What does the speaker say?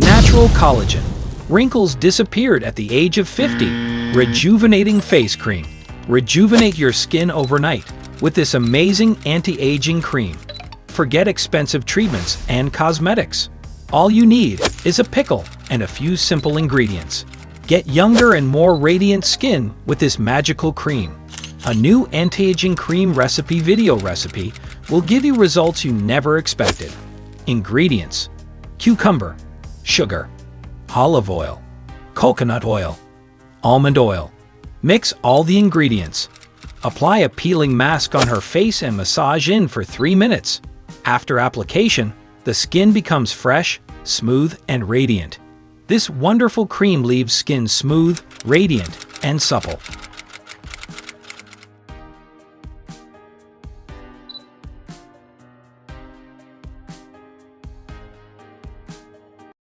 Natural collagen. Wrinkles disappeared at the age of 50. Rejuvenating face cream. Rejuvenate your skin overnight with this amazing anti-aging cream. Forget expensive treatments and cosmetics. All you need is a pickle and a few simple ingredients. Get younger and more radiant skin with this magical cream. A new anti-aging cream recipe video recipe will give you results you never expected. Ingredients: cucumber, sugar, olive oil, coconut oil, almond oil. Mix all the ingredients. Apply a peeling mask on her face and massage in for 3 minutes. After application, the skin becomes fresh, smooth, and radiant. This wonderful cream leaves skin smooth, radiant, and supple.